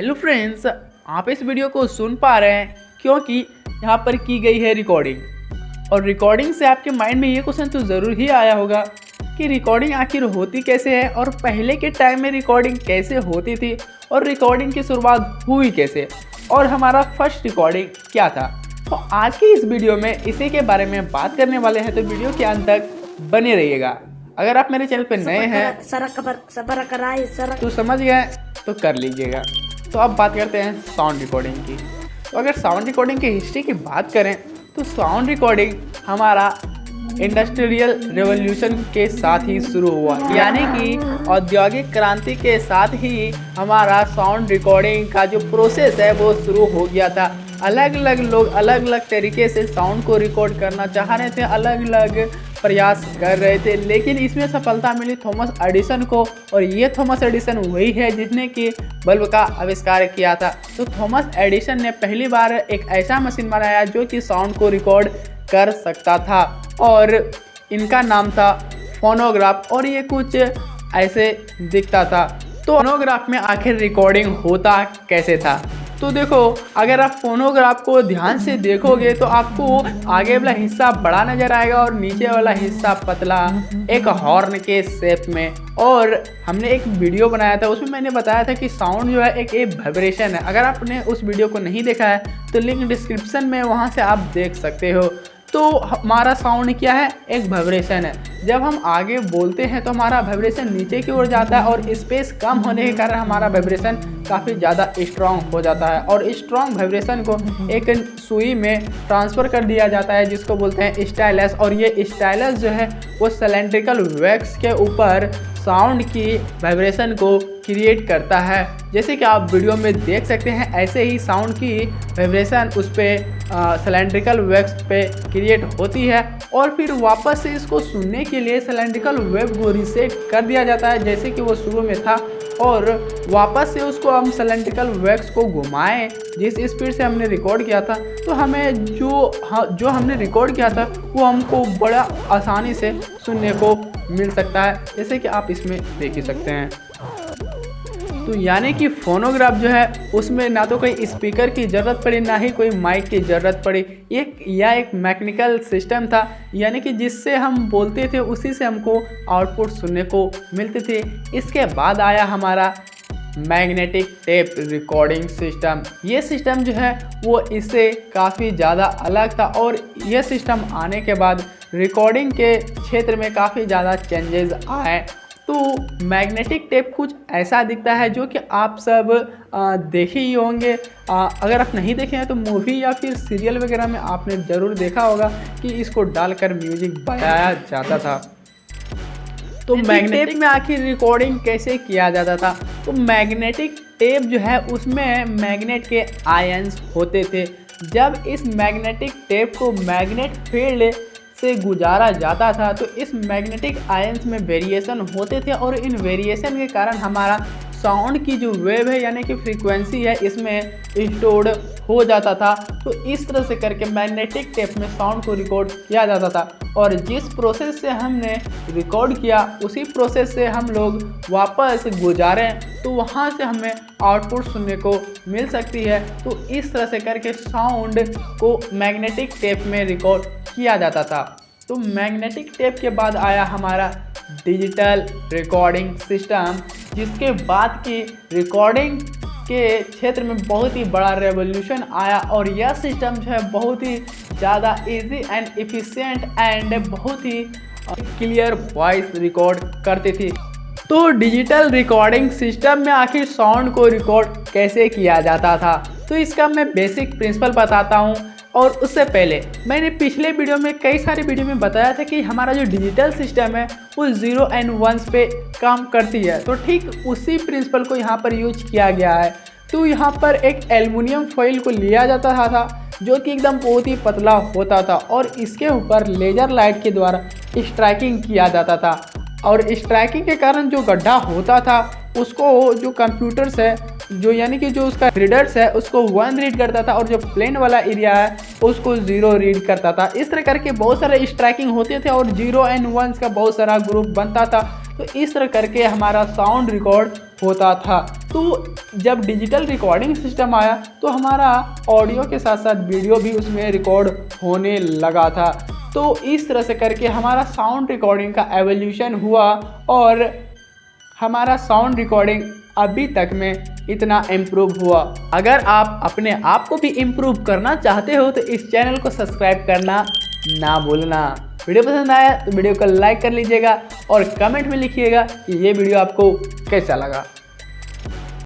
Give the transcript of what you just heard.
Hello friends, आप इस video को सुन पा रहे हैं क्योंकि यहाँ पर की गई है रिकॉर्डिंग। और रिकॉर्डिंग से आपके माइंड में ये क्वेश्चन तो ज़रूर ही आया होगा कि रिकॉर्डिंग आखिर होती कैसे है और पहले के टाइम में रिकॉर्डिंग कैसे होती थी और रिकॉर्डिंग की शुरुआत हुई कैसे और हमारा फर्स्ट रिकॉर्डिंग क्या था। तो आज की इस वीडियो में इसी के बारे में बात करने वाले हैं, तो वीडियो के अंत तक बने रहिएगा। अगर आप मेरे चैनल पर नए हैं तो समझ गए तो कर लीजिएगा। तो अब बात करते हैं साउंड रिकॉर्डिंग की। तो अगर साउंड रिकॉर्डिंग की हिस्ट्री की बात करें तो साउंड रिकॉर्डिंग हमारा इंडस्ट्रियल रेवोल्यूशन के साथ ही शुरू हुआ, यानी कि औद्योगिक क्रांति के साथ ही हमारा साउंड रिकॉर्डिंग का जो प्रोसेस है वो शुरू हो गया था। अलग अलग लोग अलग अलग तरीके से साउंड को रिकॉर्ड करना चाह रहे थे, अलग अलग प्रयास कर रहे थे, लेकिन इसमें सफलता मिली थॉमस एडिसन को। और ये थॉमस एडिसन वही है जिसने कि बल्ब का आविष्कार किया था। तो थॉमस एडिसन ने पहली बार एक ऐसा मशीन बनाया जो कि साउंड को रिकॉर्ड कर सकता था और इनका नाम था फोनोग्राफ। और ये कुछ ऐसे दिखता था। तो फोनोग्राफ में आखिर रिकॉर्डिंग होता कैसे था? तो देखो, अगर आप फोनोग्राफ को ध्यान से देखोगे तो आपको आगे वाला हिस्सा बड़ा नजर आएगा और नीचे वाला हिस्सा पतला, एक हॉर्न के शेप में। और हमने एक वीडियो बनाया था, उसमें मैंने बताया था कि साउंड जो है एक वाइब्रेशन है। अगर आपने उस वीडियो को नहीं देखा है तो लिंक डिस्क्रिप्शन में, वहाँ से आप देख सकते हो। तो हमारा साउंड क्या है? एक वाइब्रेशन है। जब हम आगे बोलते हैं तो हमारा वाइब्रेशन नीचे की ओर जाता है और स्पेस कम होने के कारण हमारा वाइब्रेशन काफ़ी ज़्यादा स्ट्रॉन्ग हो जाता है। और स्ट्रॉन्ग वाइब्रेशन को एक सुई में ट्रांसफ़र कर दिया जाता है जिसको बोलते हैं स्टाइलस। और ये स्टाइलस जो है वो सिलेंड्रिकल वैक्स के ऊपर साउंड की वाइब्रेशन को क्रिएट करता है। जैसे कि आप वीडियो में देख सकते हैं, ऐसे ही साउंड की वाइब्रेशन उस पर सिलेंड्रिकल वैक्स पे क्रिएट होती है और फिर वापस से इसको सुनने के लिए सिलेंड्रिकल वेव को रीसेट कर दिया जाता है जैसे कि वो शुरू में था। और वापस से उसको हम सिलेंड्रिकल वैक्स को घुमाएं जिस स्पीड से हमने रिकॉर्ड किया था, तो हमें जो हमने रिकॉर्ड किया था वो हमको बड़ा आसानी से सुनने को मिल सकता है, जैसे कि आप इसमें देख ही सकते हैं। तो यानी कि फोनोग्राफ जो है उसमें ना तो कोई स्पीकर की ज़रूरत पड़ी, ना ही कोई माइक की ज़रूरत पड़ी। एक मैकेनिकल सिस्टम था, यानी कि जिससे हम बोलते थे उसी से हमको आउटपुट सुनने को मिलते थे। इसके बाद आया हमारा मैग्नेटिक टेप रिकॉर्डिंग सिस्टम। ये सिस्टम जो है वो इससे काफ़ी ज़्यादा अलग था और यह सिस्टम आने के बाद रिकॉर्डिंग के क्षेत्र में काफ़ी ज़्यादा चेंजेस आए। तो मैग्नेटिक टेप कुछ ऐसा दिखता है जो कि आप सब देखे ही होंगे। अगर आप नहीं देखे हैं तो मूवी या फिर सीरियल वगैरह में आपने ज़रूर देखा होगा कि इसको डालकर म्यूजिक बजाया जाता था। तो मैग्नेटिक टेप में आखिर रिकॉर्डिंग कैसे किया जाता था? तो मैग्नेटिक टेप जो है उसमें मैग्नेट के आयंस होते थे। जब इस मैग्नेटिक टेप को मैग्नेट फील्ड से गुजारा जाता था तो इस मैग्नेटिक आयंस में वेरिएशन होते थे और इन वेरिएशन के कारण हमारा साउंड की जो वेव है यानी कि फ्रीक्वेंसी है इसमें स्टोर्ड हो जाता था। तो इस तरह से करके मैग्नेटिक टेप में साउंड को रिकॉर्ड किया जाता था और जिस प्रोसेस से हमने रिकॉर्ड किया उसी प्रोसेस से हम लोग वापस गुजारें तो वहाँ से हमें आउटपुट सुनने को मिल सकती है। तो इस तरह से करके साउंड को मैग्नेटिक टेप में रिकॉर्ड किया जाता था। तो मैग्नेटिक टेप के बाद आया हमारा डिजिटल रिकॉर्डिंग सिस्टम, जिसके बाद की रिकॉर्डिंग के क्षेत्र में बहुत ही बड़ा रेवोल्यूशन आया और यह सिस्टम जो है बहुत ही ज़्यादा इजी एंड एफिशिएंट एंड बहुत ही क्लियर वॉइस रिकॉर्ड करती थी। तो डिजिटल रिकॉर्डिंग सिस्टम में आखिर साउंड को रिकॉर्ड कैसे किया जाता था, तो इसका मैं बेसिक प्रिंसिपल बताता हूँ। और उससे पहले मैंने पिछले वीडियो में कई सारे वीडियो में बताया था कि हमारा जो डिजिटल सिस्टम है वो 0 and 1 पे काम करती है। तो ठीक उसी प्रिंसिपल को यहाँ पर यूज किया गया है। तो यहाँ पर एक एल्युमिनियम फॉइल को लिया जाता था जो कि एकदम बहुत ही पतला होता था और इसके ऊपर लेज़र लाइट के द्वारा स्ट्राइकिंग किया जाता था। और स्ट्राइकिंग के कारण जो गड्ढा होता था उसको जो कंप्यूटर्स है जो यानी कि जो उसका रीडर्स है उसको 1 रीड करता था और जो प्लेन वाला एरिया है उसको 0 रीड करता था। इस तरह करके बहुत सारे स्ट्राइकिंग होते थे और 0 and 1 का बहुत सारा ग्रुप बनता था। तो इस तरह करके हमारा साउंड रिकॉर्ड होता था। तो जब डिजिटल रिकॉर्डिंग सिस्टम आया तो हमारा ऑडियो के साथ साथ वीडियो भी उसमें रिकॉर्ड होने लगा था। तो इस तरह से करके हमारा साउंड रिकॉर्डिंग का एवोल्यूशन हुआ और हमारा साउंड रिकॉर्डिंग अभी तक में इतना इम्प्रूव हुआ। अगर आप अपने आप को भी इम्प्रूव करना चाहते हो तो इस चैनल को सब्सक्राइब करना ना भूलना। वीडियो पसंद आया तो वीडियो को लाइक कर लीजिएगा और कमेंट में लिखिएगा कि ये वीडियो आपको कैसा लगा।